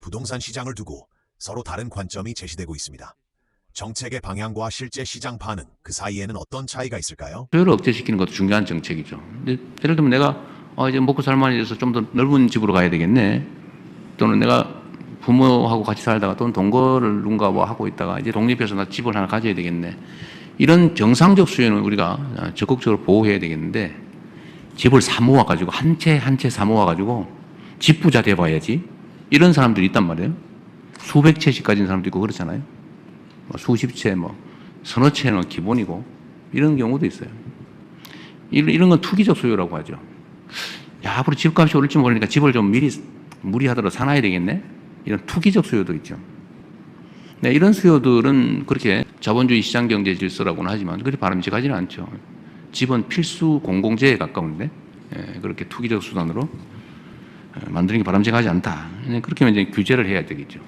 부동산 시장을 두고 서로 다른 관점이 제시되고 있습니다. 정책의 방향과 실제 시장 반응, 그 사이에는 어떤 차이가 있을까요? 수요를 억제시키는 것도 중요한 정책이죠. 근데 예를 들면 내가 이제 먹고 살만해져서 좀 더 넓은 집으로 가야 되겠네. 또는 내가 부모하고 같이 살다가 또는 동거를 누군가 뭐 하고 있다가 이제 독립해서 나 집을 하나 가져야 되겠네. 이런 정상적 수요는 우리가 적극적으로 보호해야 되겠는데 집을 사 모아가지고 한 채 한 채 사 모아가지고 집 부자 돼봐야지. 이런 사람들이 있단 말이에요. 수백 채씩 가진 사람도 있고 그렇잖아요. 뭐 수십 채, 뭐 서너 채는 기본이고 이런 경우도 있어요. 이런 건 투기적 수요라고 하죠. 야, 앞으로 집값이 오를지 모르니까 집을 좀 미리 무리하더라도 사놔야 되겠네. 이런 투기적 수요도 있죠. 네, 이런 수요들은 그렇게 자본주의 시장 경제 질서라고는 하지만 그렇게 바람직하지는 않죠. 집은 필수 공공재에 가까운데 그렇게 투기적 수단으로 만드는 게 바람직하지 않다. 그렇게 하면 이제 규제를 해야 되겠죠.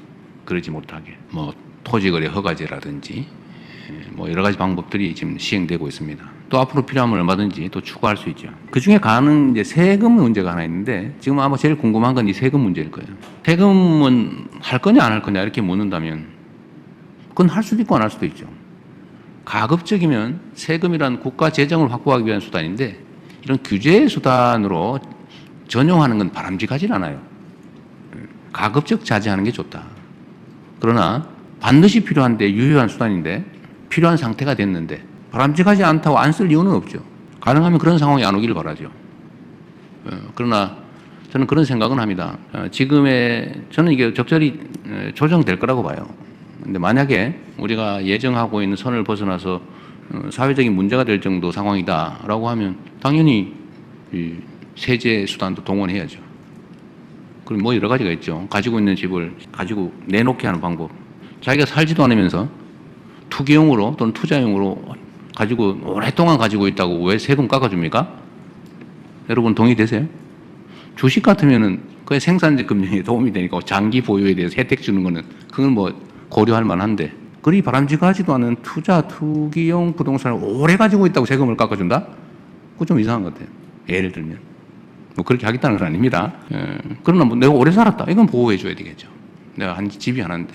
그러지 못하게. 뭐 토지거래 허가제라든지 뭐 여러 가지 방법들이 지금 시행되고 있습니다. 또 앞으로 필요하면 얼마든지 또 추가할 수 있죠. 그 중에 가는 이제 세금 문제가 하나 있는데 지금 아마 제일 궁금한 건 이 세금 문제일 거예요. 세금은 할 거냐 안 할 거냐 이렇게 묻는다면 그건 할 수도 있고 안 할 수도 있죠. 가급적이면 세금이란 국가 재정을 확보하기 위한 수단인데 이런 규제 수단으로 전용하는 건 바람직하진 않아요. 가급적 자제하는 게 좋다. 그러나 반드시 필요한데 유효한 수단인데 필요한 상태가 됐는데 바람직하지 않다고 안 쓸 이유는 없죠. 가능하면 그런 상황이 안 오기를 바라죠. 그러나 저는 그런 생각은 합니다. 저는 이게 적절히 조정될 거라고 봐요. 근데 만약에 우리가 예정하고 있는 선을 벗어나서 사회적인 문제가 될 정도 상황이다라고 하면 당연히 이 세제 수단도 동원해야죠. 그리고 뭐 여러 가지가 있죠. 가지고 있는 집을 가지고 내놓게 하는 방법. 자기가 살지도 않으면서 투기용으로 또는 투자용으로 가지고 오랫동안 가지고 있다고 왜 세금 깎아줍니까? 여러분 동의되세요? 주식 같으면은 그게 생산자 금융에 도움이 되니까 장기 보유에 대해서 혜택 주는 거는 그건 뭐 고려할 만한데 그리 바람직하지도 않은 투기용 부동산을 오래 가지고 있다고 세금을 깎아준다? 그거 좀 이상한 것 같아요. 예를 들면. 뭐 그렇게 하겠다는 건 아닙니다. 그러나 뭐 내가 오래 살았다. 이건 보호해 줘야 되겠죠. 내가 한 집이 하나인데.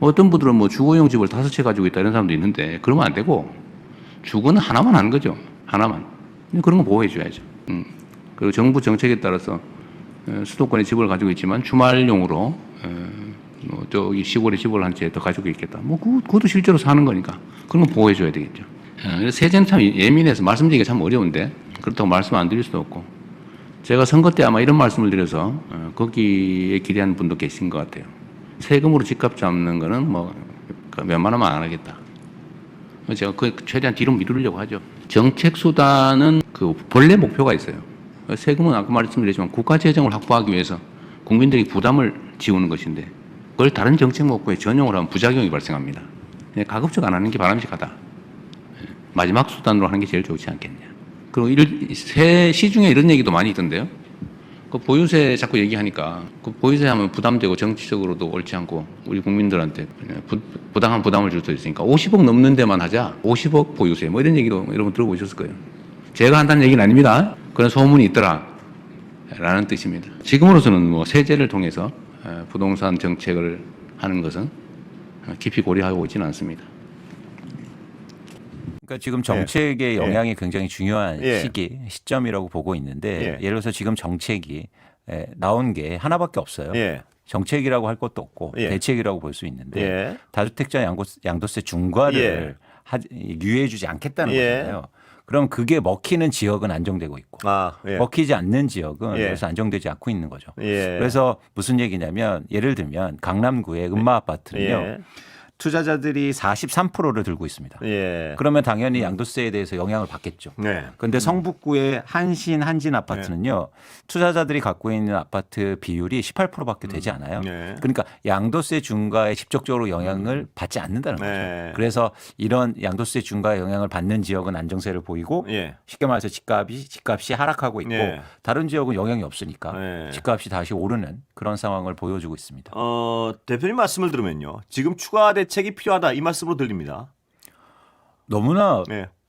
어떤 분들은 뭐 주거용 집을 5채 가지고 있다 이런 사람도 있는데 그러면 안 되고 주거는 하나만 하는 거죠. 하나만. 그런 거 보호해 줘야죠. 그리고 정부 정책에 따라서 수도권에 집을 가지고 있지만 주말용으로 뭐 저기 시골에 집을 한 채 더 가지고 있겠다. 뭐 그것도 실제로 사는 거니까 그런 거 보호해 줘야 되겠죠. 그래서 세제는 참 예민해서 말씀드리기가 참 어려운데 그렇다고 말씀 안 드릴 수도 없고 제가 선거 때 아마 이런 말씀을 드려서 거기에 기대하는 분도 계신 것 같아요. 세금으로 집값 잡는 거는 뭐 웬만하면 안 하겠다. 제가 그 최대한 뒤로 미루려고 하죠. 정책 수단은 그 본래 목표가 있어요. 세금은 아까 말씀드렸지만 국가 재정을 확보하기 위해서 국민들이 부담을 지우는 것인데 그걸 다른 정책 목표에 전용을 하면 부작용이 발생합니다. 가급적 안 하는 게 바람직하다. 마지막 수단으로 하는 게 제일 좋지 않겠냐. 그리고 시중에 이런 얘기도 많이 있던데요. 그 보유세 자꾸 얘기하니까 그 보유세 하면 부담되고 정치적으로도 옳지 않고 우리 국민들한테 부당한 부담을 줄 수 있으니까 50억 넘는 데만 하자. 50억 보유세 뭐 이런 얘기도 여러분 들어보셨을 거예요. 제가 한다는 얘기는 아닙니다. 그런 소문이 있더라 라는 뜻입니다. 지금으로서는 뭐 세제를 통해서 부동산 정책을 하는 것은 깊이 고려하고 있지는 않습니다. 그러니까 지금 정책의 영향이 굉장히 중요한 시점이라고 보고 있는데 예를 들어서 지금 정책이 나온 게 하나밖에 없어요. 정책이라고 할 것도 없고 대책이라고 볼 수 있는데 다주택자 양도세 중과를 유예해 주지 않겠다는 거잖아요. 그럼 그게 먹히는 지역은 안정되고 있고 먹히지 않는 지역은 그래서 안정되지 않고 있는 거죠. 그래서 무슨 얘기냐면 예를 들면 강남구의 은마 아파트는요. 투자자들이 43%를 들고 있습니다. 그러면 당연히 양도세에 대해서 영향을 받겠죠. 그런데 성북구의 한진 아파트는요. 투자자들이 갖고 있는 아파트 비율이 18%밖에 되지 않아요. 그러니까 양도세 중과에 직접적으로 영향을 받지 않는다는 거죠. 그래서 이런 양도세 중과에 영향을 받는 지역은 안정세를 보이고 쉽게 말해서 집값이 하락하고 있고 다른 지역은 영향이 없으니까 집값이 다시 오르는 그런 상황을 보여주고 있습니다. 대표님 말씀을 들으면요. 지금 추가 대책이 필요하다 이 말씀으로 들립니다. 너무나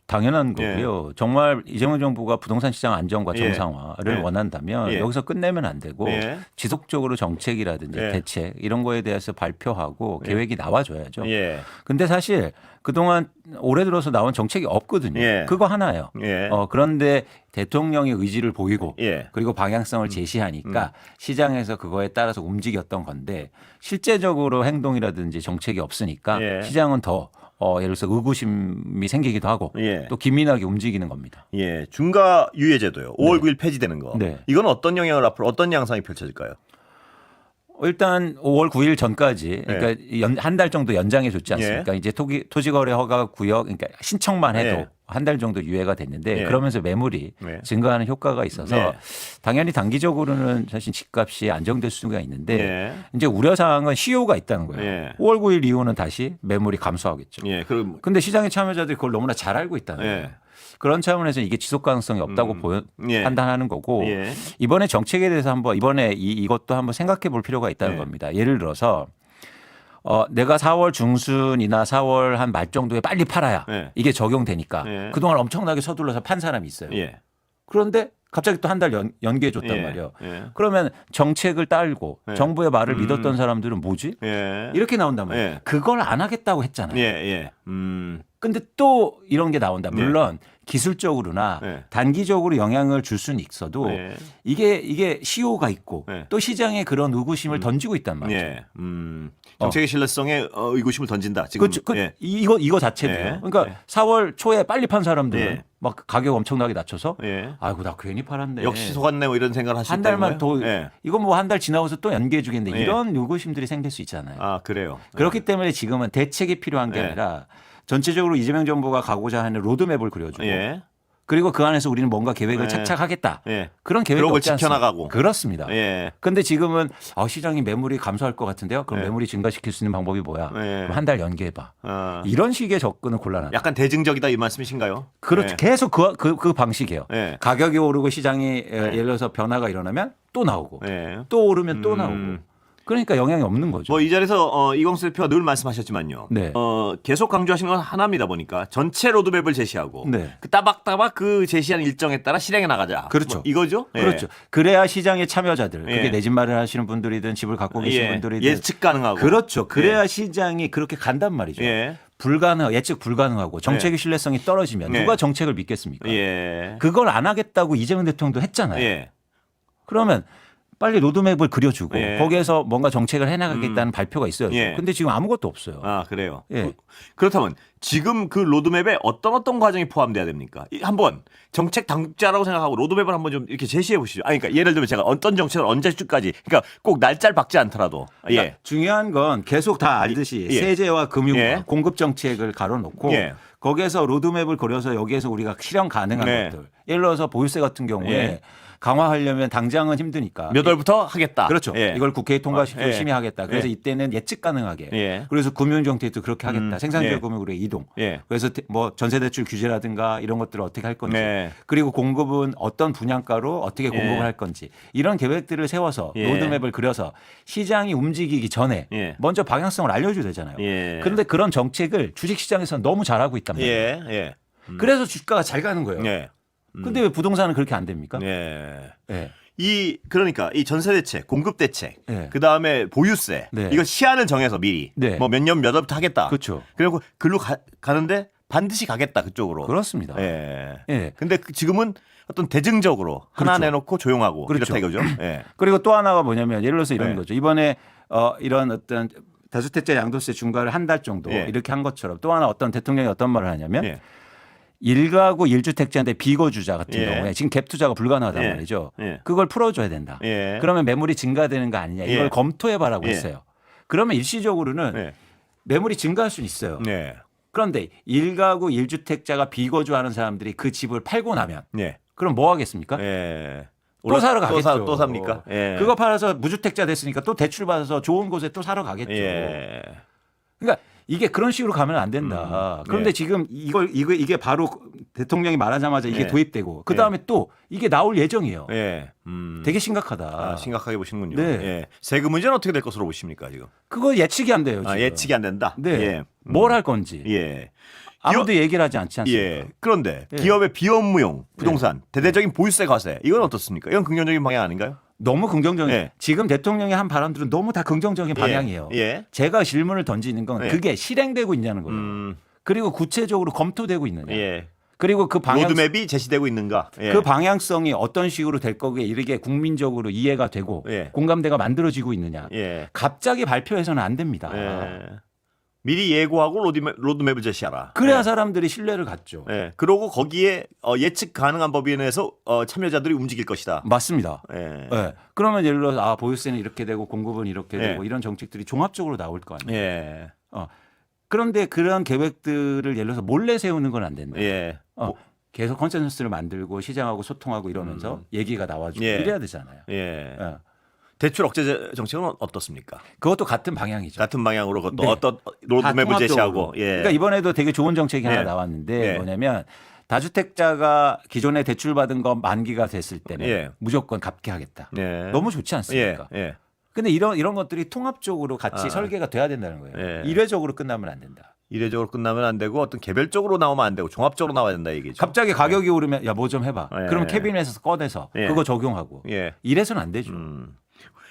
당연한 예. 거고요. 정말 이재명 정부가 부동산 시장 안정과 예. 정상화를 예. 원한다면 예. 여기서 끝내면 안 되고 예. 지속적으로 정책이라든지 예. 대책 이런 거에 대해서 발표하고 예. 계획이 나와줘야죠. 예. 근데 사실 그동안 올해 들어서 나온 정책이 없거든요. 예. 그거 하나예요. 예. 그런데 대통령의 의지를 보이고 예. 그리고 방향성을 제시하니까 시장에서 그거에 따라서 움직였던 건데 실제적으로 행동이라든지 정책이 없으니까 예. 시장은 더 예를 들어서 의구심이 생기기도 하고 예. 또 기민하게 움직이는 겁니다. 예. 중과 유예제도요. 5월 9일 폐지되는 거. 네. 이건 어떤 영향을 앞으로 어떤 양상이 펼쳐질까요? 일단 5월 9일 전까지 그러니까 한 달 정도 연장해 줬지 않습니까? 예. 이제 토지거래 허가 구역 그러니까 신청만 해도 예. 한 달 정도 유예가 됐는데 예. 그러면서 매물이 네. 증가하는 효과가 있어서 네. 당연히 단기적으로는 사실 집값이 안정될 수가 있는데 예. 이제 우려 사항은 시효가 있다는 거예요. 예. 5월 9일 이후는 다시 매물이 감소하겠죠. 예. 그럼 근데 시장의 참여자들이 그걸 너무나 잘 알고 있다는 거예요. 예. 그런 차원에서 이게 지속 가능성이 없다고 예. 판단하는 거고 예. 이번에 정책에 대해서 한번 이번에 이것도 한번 생각해 볼 필요가 있다는 예. 겁니다. 예를 들어서 내가 4월 중순이나 4월 한 말 정도에 빨리 팔아야 예. 이게 적용되니까 예. 그동안 엄청나게 서둘러서 판 사람이 있어요. 예. 그런데 갑자기 또 한 달 연기해 줬단 예. 말이에요. 예. 그러면 정책을 딸고 예. 정부의 말을 믿었던 사람들은 뭐지? 예. 이렇게 나온단 말이에요. 예. 그걸 안 하겠다고 했잖아요. 예. 예. 근데 또 이런 게 나온다. 네. 물론 기술적으로나 네. 단기적으로 영향을 줄 수는 있어도 네. 이게 시효가 있고 네. 또 시장에 그런 의구심을 던지고 있단 말이죠. 예. 정책의 신뢰성에 의구심을 던진다. 지금. 그렇죠. 예. 이거 자체도요. 예. 그러니까 예. 4월 초에 빨리 판 사람들은 예. 막 가격 엄청나게 낮춰서 예. 아이고 나 괜히 팔았네. 역시 속았네 뭐 이런 생각을 하실 한 달만 더 예. 이거 뭐 한 달 지나고서 또 연기해 주겠네. 예. 이런 의구심들이 생길 수 있잖아요. 아, 그래요. 그렇기 때문에 지금은 대책이 필요한 게 예. 아니라 전체적으로 이재명 정부가 가고자 하는 로드맵을 그려주고 예. 그리고 그 안에서 우리는 뭔가 계획을 예. 착착하겠다. 예. 그런 계획이 그걸 없지 않습니까? 지켜나가고. 그렇습니다. 예. 그런데 지금은 시장이 매물이 감소할 것 같은데요. 그럼 예. 매물이 증가시킬 수 있는 방법이 뭐야? 예. 그럼 한 달 연기해봐. 아. 이런 식의 접근은 곤란하다. 약간 대증적이다 이 말씀이신가요? 그렇죠. 예. 계속 그 방식이에요. 예. 가격이 오르고 시장이 예를 들어서 변화가 일어나면 또 나오고 예. 또 오르면 또 나오고. 그러니까 영향이 없는 거죠. 뭐 이 자리에서 이광수 대표가 늘 말씀하셨지만요. 네. 계속 강조하시는 건 하나입니다 보니까 전체 로드맵을 제시하고 네. 그 따박따박 그 제시한 일정에 따라 실행해 나가자. 그렇죠. 뭐 이거죠? 예. 그렇죠. 그래야 시장의 참여자들, 예. 그게 내 집 마련하시는 분들이든 집을 갖고 계신 예. 분들이든 예측 가능하고. 그렇죠. 그래야 시장이 그렇게 간단 말이죠. 예. 예측 불가능하고 정책의 신뢰성이 떨어지면 예. 누가 정책을 믿겠습니까? 예. 그걸 안 하겠다고 이재명 대통령도 했잖아요. 예. 그러면 빨리 로드맵을 그려주고 예. 거기에서 뭔가 정책을 해나가겠다는 발표가 있어야죠. 예. 근데 지금 아무것도 없어요. 아, 그래요. 예. 그렇다면 지금 그 로드맵에 어떤 과정이 포함돼야 됩니까? 한번 정책 당국자라고 생각하고 로드맵을 한번 좀 이렇게 제시해 보시죠. 그러니까 예를 들면 제가 어떤 정책을 언제쯤까지 그러니까 꼭 날짜를 박지 않더라도 그러니까 중요한 건 계속 다 알듯이 예. 세제와 금융, 예. 공급 정책을 가로놓고 예. 거기에서 로드맵을 그려서 여기에서 우리가 실현 가능한 네. 것들. 예를 들어서 보유세 같은 경우에 예. 강화하려면 당장은 힘드니까. 몇 월부터 하겠다. 그렇죠. 예. 이걸 국회에 통과시키고 예. 심의하겠다. 그래서 예. 이때는 예측 가능하게. 예. 그래서 금융정책도 그렇게 하겠다. 생산지역 예. 금융으로 이동. 예. 그래서 뭐 전세대출 규제라든가 이런 것들을 어떻게 할 건지. 네. 그리고 공급은 어떤 분양가로 어떻게 공급을 예. 할 건지. 이런 계획들을 세워서 예. 로드맵을 그려서 시장이 움직이기 전에 예. 먼저 방향성을 알려줘야 되잖아요. 예. 그런데 그런 정책을 주식시장에서는 너무 잘하고 있단 말이에요. 예. 예. 그래서 주가가 잘 가는 거예요. 예. 근데 왜 부동산은 그렇게 안 됩니까? 예. 네. 그러니까 이 전세 대책, 공급 대책, 네. 그다음에 보유세, 네. 이거 시한을 정해서 미리 네. 뭐 몇 년 몇 월부터 하겠다. 그렇죠. 그리고 글로 가는데 반드시 가겠다 그쪽으로. 그렇습니다. 예. 예. 근데 지금은 어떤 대증적으로 하나 그렇죠. 내놓고 조용하고 그렇죠. 이렇다 이거죠. 예. 그리고 또 하나가 뭐냐면 예를 들어서 이런 네. 거죠. 이번에 이런 어떤 다주택자 양도세 중과를 한 달 정도 예. 이렇게 한 것처럼 또 하나 어떤 대통령이 어떤 말을 하냐면 예. 1가구 1주택자인데 비거주자 같은 예. 경우에 지금 갭 투자가 불가능하단 예. 말이죠. 예. 그걸 풀어줘야 된다. 예. 그러면 매물이 증가되는 거 아니냐. 이걸 예. 검토해봐라고 예. 했어요. 그러면 일시적으로는 예. 매물이 증가할 수는 있어요. 예. 그런데 1가구 1주택자가 비거주하는 사람들이 그 집을 팔고 나면 예. 그럼 뭐 하겠습니까? 예. 또 사러 가겠죠. 또 삽니까? 예. 그거 팔아서 무주택자 됐으니까 또 대출 받아서 좋은 곳에 또 사러 가겠죠. 예. 그러니까 이게 그런 식으로 가면 안 된다. 그런데 예. 지금 이게 바로 대통령이 말하자마자 이게 예. 도입되고 그 다음에 또 이게 나올 예정이에요. 예. 되게 심각하다. 아, 심각하게 보시는군요. 네. 예. 세금 문제는 어떻게 될 것으로 보십니까 지금? 그거 예측이 안 돼요. 지금. 아, 예측이 안 된다. 네. 예. 뭘 할 건지. 예. 아무도 얘기를 하지 않지 않습니까? 예. 그런데 예. 기업의 비업무용 부동산, 대대적인 보유세 과세 이건 어떻습니까? 이건 긍정적인 방향 아닌가요? 너무 긍정적인. 예. 지금 대통령이 한 발언들은 너무 다 긍정적인 방향이에요. 예. 제가 질문을 던지는 건 예. 그게 실행되고 있냐는 거예요. 그리고 구체적으로 검토되고 있느냐. 예. 그리고 그 방향 로드맵이 제시되고 있는가? 예. 그 방향성이 어떤 식으로 될 거기에 이르게 국민적으로 이해가 되고 예. 공감대가 만들어지고 있느냐. 예. 갑자기 발표해서는 안 됩니다. 예. 미리 예고하고 로드맵을 제시하라. 그래야 예. 사람들이 신뢰를 갖죠. 예. 그러고 거기에 예측 가능한 법인에서 참여자들이 움직일 것이다. 맞습니다. 예. 예. 그러면 예를 들어서 보유세는 이렇게 되고 공급은 이렇게 예. 되고 이런 정책들이 종합적으로 나올 거 아니에요. 예. 그런데 그런 계획들을 예를 들어서 몰래 세우는 건 안 된다. 예. 계속 컨센서스를 만들고 시장하고 소통하고 이러면서 얘기가 나와주고 예. 이래야 되잖아요. 예. 예. 대출 억제 정책은 어떻습니까? 그것도 같은 방향이죠. 같은 방향으로 그것도 네. 어떤 로드맵을 통합적으로. 제시하고. 예. 그러니까 이번에도 되게 좋은 정책이 하나 예. 나왔는데 예. 뭐냐면 다주택자가 기존에 대출받은 거 만기가 됐을 때는 예. 무조건 갚게 하겠다. 예. 너무 좋지 않습니까? 예. 예. 근데 이런 것들이 통합적으로 같이 설계가 돼야 된다는 거예요. 예. 일회적으로 끝나면 안 된다. 이례적으로 끝나면 안 되고 어떤 개별적으로 나오면 안 되고 종합적으로 나와야 된다 얘기죠. 갑자기 가격이 오르면 야 뭐 좀 해봐. 예. 그럼 캐비넷에서 꺼내서 예. 그거 적용하고 예. 이래서는 안 되죠.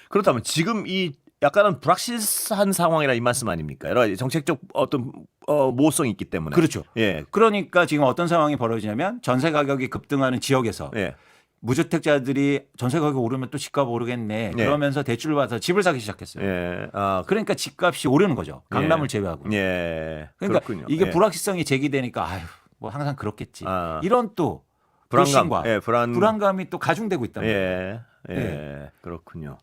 그렇다면 지금 이 약간은 불확실한 상황이라 이 말씀 아닙니까? 여러 가지 정책적 어떤 모호성이 있기 때문에. 그렇죠. 예. 그러니까 지금 어떤 상황이 벌어지냐면 전세 가격이 급등하는 지역에서 예. 무주택자들이 전세 가격 오르면 또 집값 오르겠네. 예. 그러면서 대출을 받아서 집을 사기 시작했어요. 예. 그러니까 집값이 오르는 거죠. 강남을 제외하고. 예. 그러니까 그렇군요. 이게 예. 불확실성이 제기되니까 아유 뭐 항상 그렇겠지. 아. 이런 또 불안감. 불신과 예, 불안감이 또 가중되고 있다. 예. 예. 그렇군요.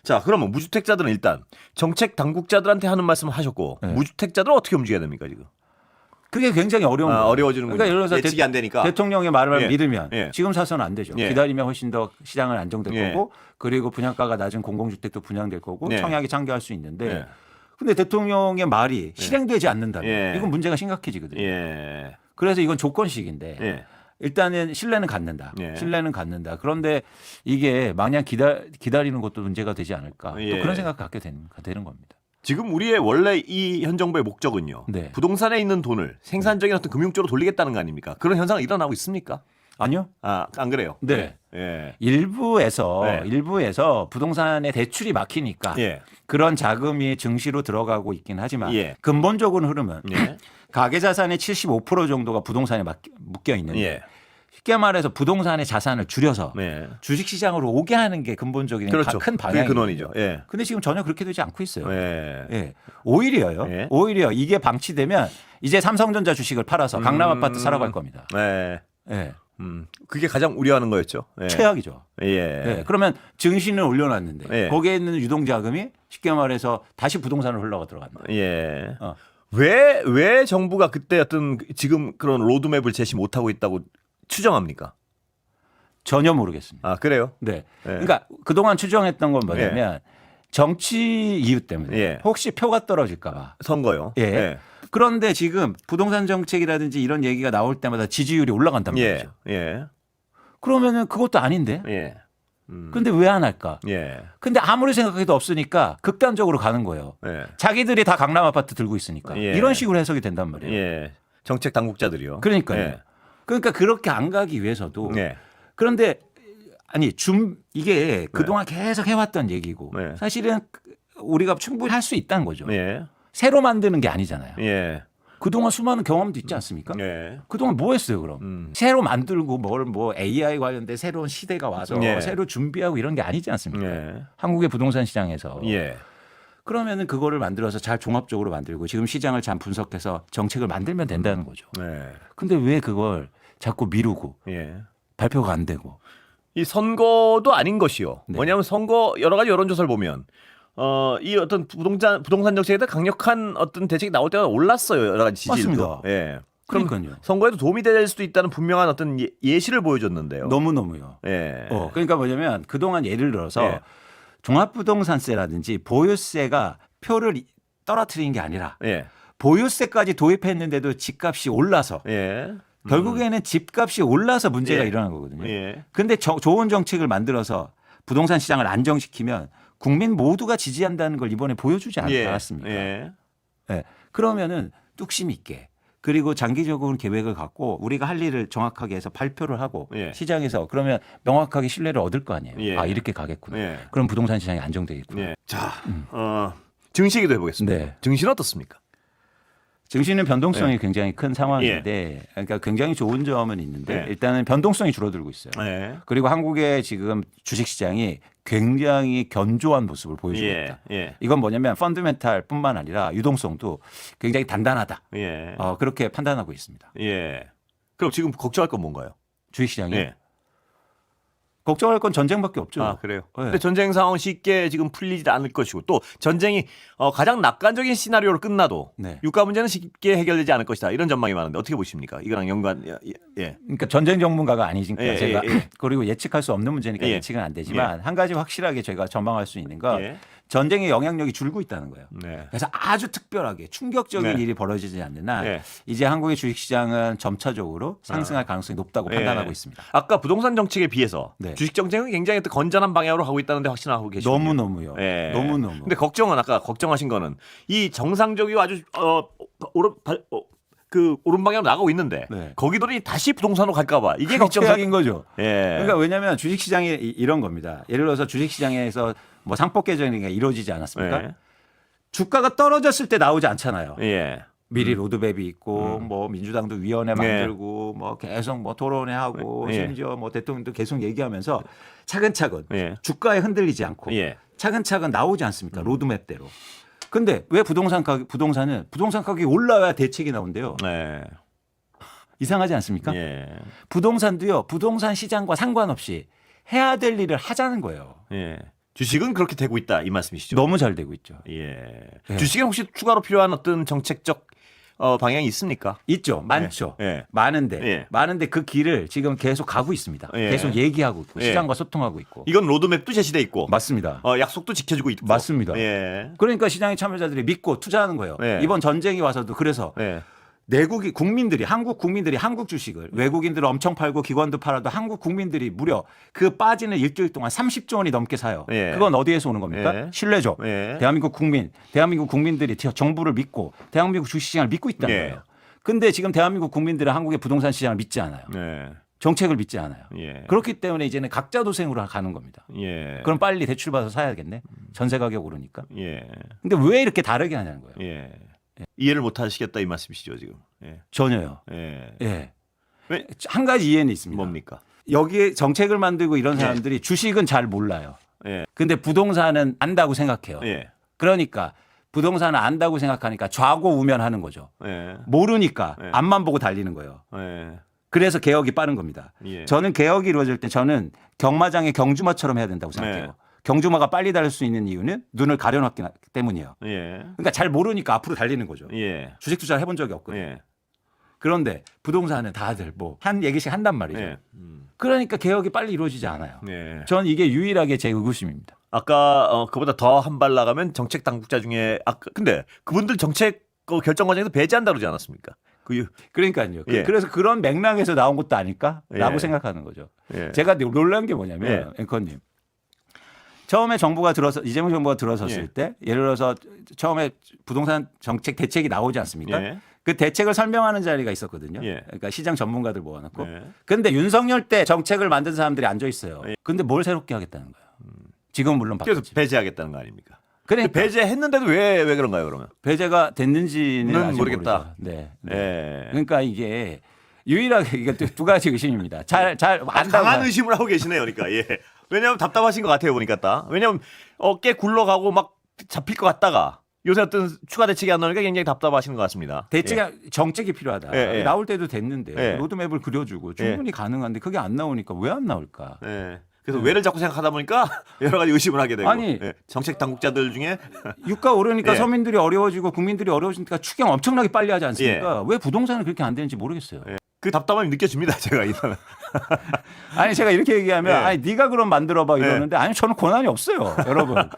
자, 그러면 무주택자들은 일단 정책 당국자들한테 하는 말씀을 하셨고 예. 무주택자들은 어떻게 움직여야 됩니까, 지금? 그게 굉장히 어려운 거예요. 어려워지는군요. 그러니까 예를 들어서 예측이 안 되니까. 대통령의 말을 예. 믿으면 예. 지금 사서는 안 되죠. 예. 기다리면 훨씬 더 시장은 안정될 예. 거고 그리고 분양가가 낮은 공공주택도 분양될 거고 예. 청약이 창조할 수 있는데 예. 근데 대통령의 말이 실행되지 않는다면 예. 이건 문제가 심각해지거든요. 예. 그래서 이건 조건식인데 예. 일단은 신뢰는 갖는다. 예. 신뢰는 갖는다. 그런데 이게 마냥 기다리는 것도 문제가 되지 않을까. 예. 또 그런 생각 갖게 되는 겁니다. 지금 우리의 원래 이 현 정부의 목적은요. 네. 부동산에 있는 돈을 생산적인 어떤 금융 쪽으로 돌리겠다는 거 아닙니까? 그런 현상이 일어나고 있습니까? 아니요? 안 그래요? 네. 예. 일부에서 네. 부동산의 대출이 막히니까 예. 그런 자금이 증시로 들어가고 있긴 하지만 예. 근본적인 흐름은 예. 가계 자산의 75% 정도가 부동산에 묶여 있는데 예. 쉽게 말해서 부동산의 자산을 줄여서 네. 주식 시장으로 오게 하는 게 근본적인 그렇죠. 큰 그게 방향이죠. 근원이죠. 예. 근데 지금 전혀 그렇게 되지 않고 있어요. 예. 예. 오히려요. 예. 오히려 이게 방치되면 이제 삼성전자 주식을 팔아서 강남 아파트 사러 갈 겁니다. 예. 예. 그게 가장 우려하는 거였죠. 예. 최악이죠. 예. 예. 그러면 증시는 올려놨는데 예. 거기에 있는 유동자금이 쉽게 말해서 다시 부동산으로 흘러가 들어간다. 예. 어. 왜 정부가 그때 어떤 지금 그런 로드맵을 제시 못하고 있다고 추정합니까? 전혀 모르겠습니다. 아, 그래요? 네. 예. 그러니까 그동안 추정했던 건 뭐냐면 정치 이유 때문에 예. 혹시 표가 떨어질까 봐. 선거요. 예. 그런데 지금 부동산 정책이라든지 이런 얘기가 나올 때마다 지지율이 올라간단 예. 말이죠. 예. 그러면은 그것도 아닌데. 예. 근데 왜 안 할까? 예. 근데 아무리 생각해도 없으니까 극단적으로 가는 거예요. 예. 자기들이 다 강남 아파트 들고 있으니까. 예. 이런 식으로 해석이 된단 말이에요. 예. 정책 당국자들이요. 그러니까요. 예. 그러니까 그렇게 안 가기 위해서도 예. 그런데 아니 이게 그동안 계속 해왔던 얘기고 네. 사실은 우리가 충분히 할 수 있다는 거죠. 예. 새로 만드는 게 아니잖아요. 예. 그동안 수많은 경험도 있지 않습니까? 예. 그동안 뭐 했어요, 그럼? 새로 만들고 뭐 AI 관련된 새로운 시대가 와서 예. 새로 준비하고 이런 게 아니지 않습니까? 예. 한국의 부동산 시장에서. 예. 그러면은 그거를 만들어서 잘 종합적으로 만들고 지금 시장을 잘 분석해서 정책을 만들면 된다는 거죠. 예. 근데 왜 그걸 자꾸 미루고 예. 발표가 안 되고. 이 선거도 아닌 것이요. 네. 뭐냐면 선거 여러 가지 여론조사를 보면 이 어떤 부동산 정책에 대한 강력한 어떤 대책이 나올 때가 올랐어요. 여러 가지 지지율도. 맞습니다. 예. 그럼 그러니까요. 선거에도 도움이 될 수도 있다는 분명한 어떤 예시를 보여줬는데요. 너무너무요. 예. 그러니까 뭐냐면 그동안 예를 들어서 예. 종합부동산세라든지 보유세가 표를 떨어뜨린 게 아니라 예. 보유세까지 도입했는데도 집값이 올라서 예. 결국에는 집값이 올라서 문제가 예. 일어난 거거든요. 예. 그런데 좋은 정책을 만들어서 부동산 시장을 안정시키면 국민 모두가 지지한다는 걸 이번에 보여주지 예. 않았습니까? 예. 예. 그러면은 뚝심 있게 그리고 장기적으로 계획을 갖고 우리가 할 일을 정확하게 해서 발표를 하고 예. 시장에서 그러면 명확하게 신뢰를 얻을 거 아니에요. 예. 아 이렇게 가겠구나. 예. 그럼 부동산 시장이 안정되겠구나. 예. 자, 증시 얘기도 해보겠습니다. 네. 증시는 어떻습니까? 증시는 변동성이 굉장히 큰 상황인데 그러니까 굉장히 좋은 점은 있는데 일단은 변동성이 줄어들고 있어요. 네. 그리고 한국의 지금 주식시장이 굉장히 견조한 모습을 보여주고 있다. 이건 뭐냐면 펀드멘탈뿐만 아니라 유동성도 굉장히 단단하다. 그렇게 판단하고 있습니다. 예. 그럼 지금 걱정할 건 뭔가요? 주식시장이 예. 걱정할 건 전쟁밖에 없죠. 아, 그래요? 네. 근데 전쟁 상황 쉽게 지금 풀리지 않을 것이고 또 전쟁이 가장 낙관적인 시나리오로 끝나도 네. 유가 문제는 쉽게 해결되지 않을 것이다. 이런 전망이 많은데 어떻게 보십니까? 이거랑 연관 예. 그러니까 전쟁 전문가가 아니니까 예, 제가 예. 그리고 예측할 수 없는 문제니까 예. 예측은 안 되지만 한 가지 확실하게 제가 전망할 수 있는 건 예. 전쟁의 영향력이 줄고 있다는 거예요. 네. 그래서 아주 특별하게 충격적인 네. 일이 벌어지지 않는 한 네. 이제 한국의 주식시장은 점차적으로 상승할 가능성이 높다고 판단하고 있습니다. 아까 부동산 정책에 비해서 네. 주식 정책은 굉장히 또 건전한 방향으로 가고 있다는데 확신하고 계시죠? 너무너무요. 예. 너무너무. 근데 걱정은 아까 걱정하신 거는 이 정상적이고 아주 오른 방향으로 나가고 있는데 네. 거기들이 다시 부동산으로 갈까 봐 이게 그게 걱정인 최악인 거죠. 예. 그러니까 왜냐하면 주식시장이 이런 겁니다. 예를 들어서 주식시장에서 뭐 상법 개정이 이루어지지 않았습니까? 예. 주가가 떨어졌을 때 나오지 않잖아요. 예. 미리 로드맵이 있고 뭐 민주당도 위원회 만들고 뭐 계속 뭐 토론회 하고 예. 심지어 뭐 대통령도 계속 얘기하면서 차근차근 예. 주가에 흔들리지 않고 예. 차근차근 나오지 않습니까? 로드맵대로. 근데 왜 부동산 가격이 올라야 대책이 나온대요. 네. 이상하지 않습니까? 예. 부동산도요. 부동산 시장과 상관없이 해야 될 일을 하자는 거예요. 예. 주식은 그렇게 되고 있다 이 말씀이시죠? 너무 잘 되고 있죠. 예. 네. 주식에 혹시 추가로 필요한 어떤 정책적 방향이 있습니까? 있죠. 많죠. 예. 많은데 예. 많은데 그 길을 지금 계속 가고 있습니다. 예. 계속 얘기하고 있고 예. 시장과 소통하고 있고. 이건 로드맵도 제시돼 있고 맞습니다. 약속도 지켜주고 있고 맞습니다. 예. 그러니까 시장의 참여자들이 믿고 투자하는 거예요. 예. 이번 전쟁이 와서도 그래서 예. 한국 국민들이 한국 주식을 외국인들은 엄청 팔고 기관도 팔아도 한국 국민들이 무려 그 빠지는 일주일 동안 30조 원이 넘게 사요. 예. 그건 어디에서 오는 겁니까? 예. 신뢰죠. 예. 대한민국 국민들이 정부를 믿고 대한민국 주식시장을 믿고 있다는 예. 거예요. 근데 지금 대한민국 국민들은 한국의 부동산 시장을 믿지 않아요. 네. 정책을 믿지 않아요. 예. 그렇기 때문에 이제는 각자 도생으로 가는 겁니다. 예. 그럼 빨리 대출 받아서 사야겠네. 전세 가격 오르니까. 예. 근데 왜 이렇게 다르게 하냐는 거예요. 예. 이해를 못 하시겠다 이 말씀이시죠, 지금. 예. 전혀요. 예. 예. 왜? 한 가지 이해는 있습니다. 뭡니까? 여기에 정책을 만들고 이런 사람들이 주식은 잘 몰라요. 예. 근데 부동산은 안다고 생각해요. 예. 그러니까 부동산은 안다고 생각하니까 좌고우면하는 거죠. 예. 모르니까 예. 앞만 보고 달리는 거예요. 예. 그래서 개혁이 빠른 겁니다. 예. 저는 개혁이 이루어질 때 저는 경마장의 경주마처럼 해야 된다고 생각해요. 네. 경주마가 빨리 달릴 수 있는 이유는 눈을 가려놨기 때문이에요. 예. 그러니까 잘 모르니까 앞으로 달리는 거죠. 예. 주식 투자를 해본 적이 없거든요. 예. 그런데 부동산은 다들 뭐 한 얘기씩 한단 말이죠. 예. 그러니까 개혁이 빨리 이루어지지 않아요. 예. 전 이게 유일하게 제 의구심입니다. 아까 그보다 더 한 발 나가면 정책 당국자 중에 근데 그분들 정책 결정 과정에서 배제한다 그러지 않았습니까? 그러니까요. 예. 그래서 그런 맥락에서 나온 것도 아닐까라고 예. 생각하는 거죠. 예. 제가 놀란 게 뭐냐면 앵커님 처음에 이재명 정부가 들어섰을 예. 때 예를 들어서 처음에 부동산 정책 대책이 나오지 않습니까? 예. 그 대책을 설명하는 자리가 있었거든요. 예. 그러니까 시장 전문가들 모아놓고. 예. 근데 윤석열 때 정책을 만든 사람들이 앉아 있어요. 예. 근데 뭘 새롭게 하겠다는 거예요. 지금은 물론 그래서 바뀌었지. 배제하겠다는 거 아닙니까? 그러니까 배제했는데도 왜 그런가요, 그러면? 배제가 됐는지는 아직 모르겠다. 모르죠. 네. 예. 그러니까 이게 유일하게 이게 두 가지 의심입니다. 잘 안다고. 강한 의심을 하고 계시네요, 그러니까. 예. 왜냐하면 답답하신 것 같아요, 보니까 딱. 왜냐하면 꽤 굴러가고 막 잡힐 것 같다가 요새 어떤 추가 대책이 안 나오니까 굉장히 답답하시는 것 같습니다. 대책이 정책이 필요하다. 예, 예. 나올 때도 됐는데 예. 로드맵을 그려주고 충분히 가능한데 그게 안 나오니까 왜 안 나올까? 예. 그래서 왜를 자꾸 생각하다 보니까 여러 가지 의심을 하게 되고. 아니, 예. 정책 당국자들 중에 유가 오르니까 예. 서민들이 어려워지고 국민들이 어려워지니까 추경 엄청나게 빨리 하지 않습니까? 왜 부동산은 그렇게 안 되는지 모르겠어요. 그 답답함이 느껴집니다, 제가 이거는. 아니 제가 이렇게 얘기하면 예. 아니 네가 그럼 만들어봐 이러는데 아니 저는 권한이 없어요, 여러분.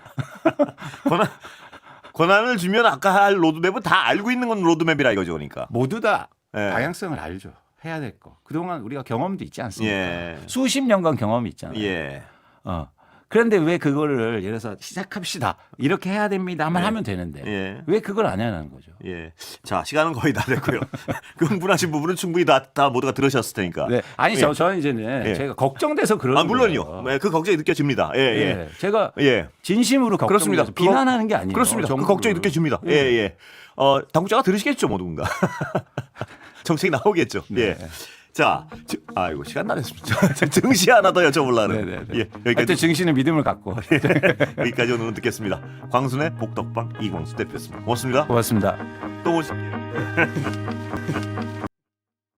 권한을 주면 아까 할 로드맵은 다 알고 있는 건 로드맵이라 이거죠, 그러니까. 모두 다 예. 방향성을 알죠. 해야 될 거. 그동안 우리가 경험도 있지 않습니까? 예. 수십 년간 경험이 있잖아요. 예. 그런데 왜 그거를 예를 들어서 시작합시다 이렇게 해야 됩니다만 예. 하면 되는데 예. 왜 그걸 안 하냐는 거죠. 예. 자, 시간은 거의 다 됐고요. 그 흥분하신 부분은 충분히 다 모두가 들으셨을 테니까. 네. 아니 예. 저는 이제는 예. 제가 걱정돼서 그러는 아, 물론요. 거예요. 네, 그 걱정이 느껴집니다. 예, 예. 예. 제가 예. 진심으로 그렇습니다. 걱정돼서 비난하는 게 아니에요. 그렇습니다. 그 정부를. 걱정이 느껴집니다. 예, 예. 당국자가 들으시겠죠, 뭐 누군가. 정책이 나오겠죠. 예. 자, 아이고 시간 다 됐습니다. 증시 하나 더 여쭤보려는. 네네네. 예, 하여튼 여기까지 증시는 믿음을 갖고. 여기까지 오늘은 듣겠습니다. 광순의 복덕방 이광수 대표였습니다. 고맙습니다. 고맙습니다. 또 오실게요.